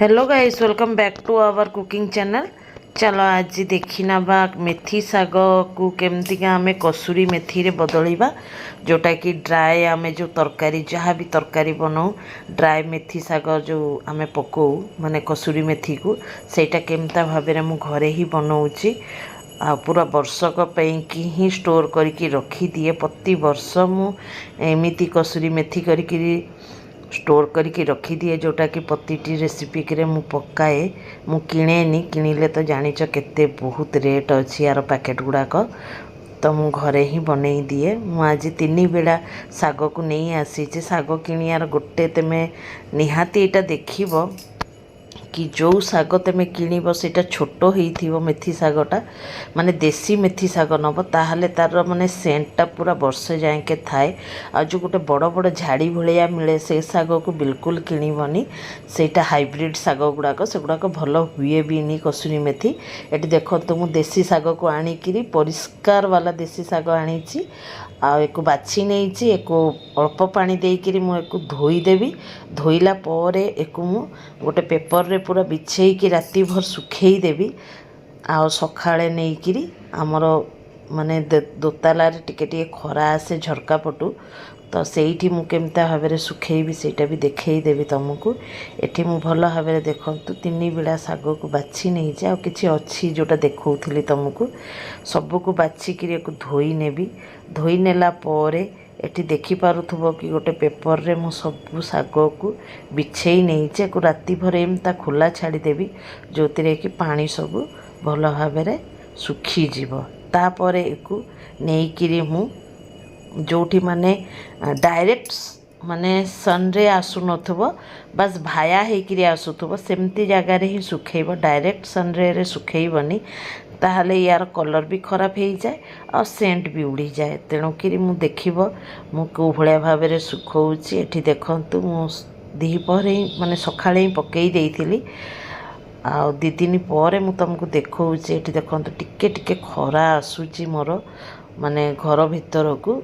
Hello guys, welcome back to our cooking channel. चलो आज देखी नवा मेथी साग को केमती आम कसूरी मेथी रे बदलवा, जोटा कि ड्राए आम जो तरकारी जहाँ भी तरकारी बनाऊ ड्राए मेथी साग जो आम पकाऊ माने कसूरी मेथी को सेटा केमता भाव मु घरे ही बनाऊँगी। आ पूरा वर्षक की ही स्टोर करके रखी दिए। प्रति वर्ष मु एमिती कसूरी मेथी करके स्टोर करके रखी दिए, जोटा कि प्रति रेसिपी के मु पकाए। मु किणेनी, किणिले तो जानिच केते बहुत रेट अच्छी यार पैकेट गुड़ाक, तो मु घरे ही बनई दिए। मु आज 3 बेला साग को नहीं आसी। साग किणियार गोटे तेमे निहाती एटा देखिबो कि जो साग तुम किणव से छोट हो मेथी सागटा माने देसी मेथी साग नब ताहले तार माने सेंटा पूरा वर्ष जाए थाए। आ जो गोटे बड़ बड़ झाड़ी भाया मिले से साग को बिल्कुल किणवनी, सेटा हाइब्रिड साग गुड़ाक सेगुड़ाक भल हुए भी नहीं कसूरी मेथी। ये देखो तो मु देसी साग को आनिकी परिष्कार वाला देसी साग आनी एक बाछी नहीं, एक अल्प पानी देकर मुझे धोईदेवी। धोइला पर एक मु गोटे पेपर रे पूरा बिछे कि राति भर सुखेई देवी। आ सकाळे नहीं आमर माने दोताला टिके टिके खरा आसे झरका पटू, तो सेठी मु केमता भाव सुखेबी सेटा भी देखई देवी तुमको। एठी मु भल भाव देखंतु 3 बेला साग को बाछी नहीं जा किछि अच्छी जोटा देखौथली तुमको सबू को बाछिकी धोई नेबी। धोई नेला परे एठी देखि पारुथबो कि गोटे पेपर रे मु सबू साग को बिछेई नहीं को राति भर एमता खोला छाड़ी देवी, जोतिरे कि पानी सबू भल भाव सुखी जीव। तापर एको नेइकिरी मु जोठी माने डायरेक्ट माने सन रे आसु नथबो, बस भाया हेकिरी आसुथबो सेमती जगह रे ही सुखेइब। डायरेक्ट सन रे सुखेइबनी, ताहले यार कलर भी खराब हो जाए और सेंट भी उड़ी जाए। तेणुकरी मु देखिबो मु को भलिया भाव रे सुखौछि। एठी देखंतु मु दीपहर माने सखाळे ही पकेई देइथिली आ 2 दिन पर मु तुमको देखौछि। एठी देखंतु टिके टिके खरा आसुछि मोर माने घर भीतर को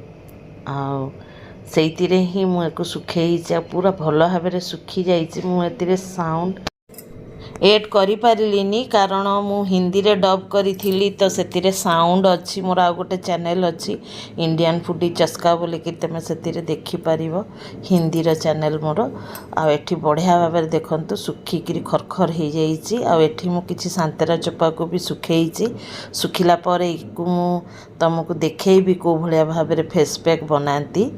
सेइतिरे ही मु एको सुखेई पूरा भल भाव सुखी जाइछि। मु एतिरे साउंड एड करि पारिलिनी कारण मु हिंदी रे डब करी तो सेतिरे साउंड अच्छी। मोर आ गोटे चैनल अच्छी इंडियन फूडी चस्का बोली कि तुम से देखि पारिबो, हिंदी रो चैनल मोर। आ एठी बढ़िया भाव देखंतु सुखिकी खरखर हो जाइछि। आ एठी मु किछि सांतरा चोपा को भी सुखेइछि। सुखिला पर मु तुमको देखैबी को भलिया भाव फेस पैक बनाती।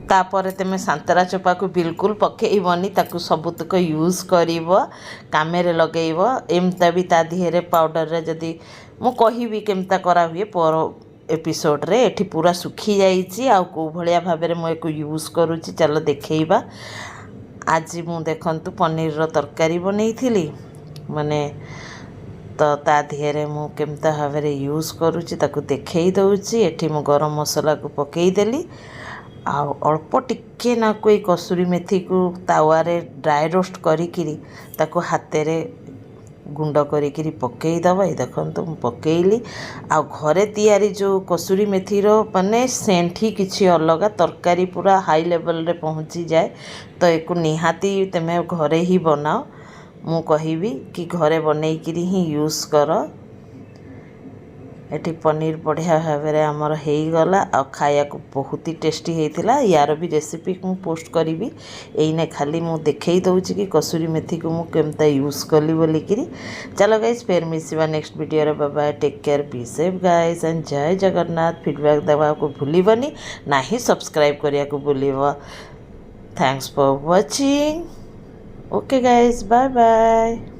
तापर तुम सांतरा चोपा को बिल्कुल पकेबनी, ताकू सबुतक यूज करिब कामेरे लगेइब। एमता भी ता दिहरे पाउडर रे जदी मु कहिबी केमता करा हुए पर एपिसोड रे। एठी पूरा सुखी जाइछि आ को भलिया भाव रे मु एको यूज करूछि। चलो देखैबा। आज मु देखंतु पनीर रो तरकारी बनैथिली माने, तो ता दिहरे मु केमता भाव रे यूज करूछि ताकू देखै दउछि। एठी मु गरम मसला को पकेई देली आ अल्प टिके ना कोई कसूरी मेथी को तावारे ड्राई रोस्ट करिकिरी ताको हाथे रे गुंड करिकिरी पकेई दबा। ये देखंतु मु पकेइली। आ घरे तैयारी जो कसूरी मेथी रो माने सेंट ही किछि अलग, तरकारी पूरा हाई लेवल रे पहुंची जाए। तो एको निहाती तमे घरे ही बनाओ। मु कहिबी कि घरे बनैकिरी ही यूज कर। एठी पनीर बढ़िया भाव में आमर हो गला आ खाया को बहुत ही टेस्टी होता। यार भी रेसिपी मु पोस्ट करी। एने खाली मु देखई दउछि कि कसूरी मेथी को मु केमता यूज कली बोलिकी। चलो गाइस फिर मिसिबा नेक्स्ट वीडियो रे। Bye bye, take care, be safe guys and जय जगन्नाथ। फीडबैक देवा को भूलिबनी नाही, सब्सक्राइब करिया को भूलिबो। Thanks for watching. Okay guys, bye bye.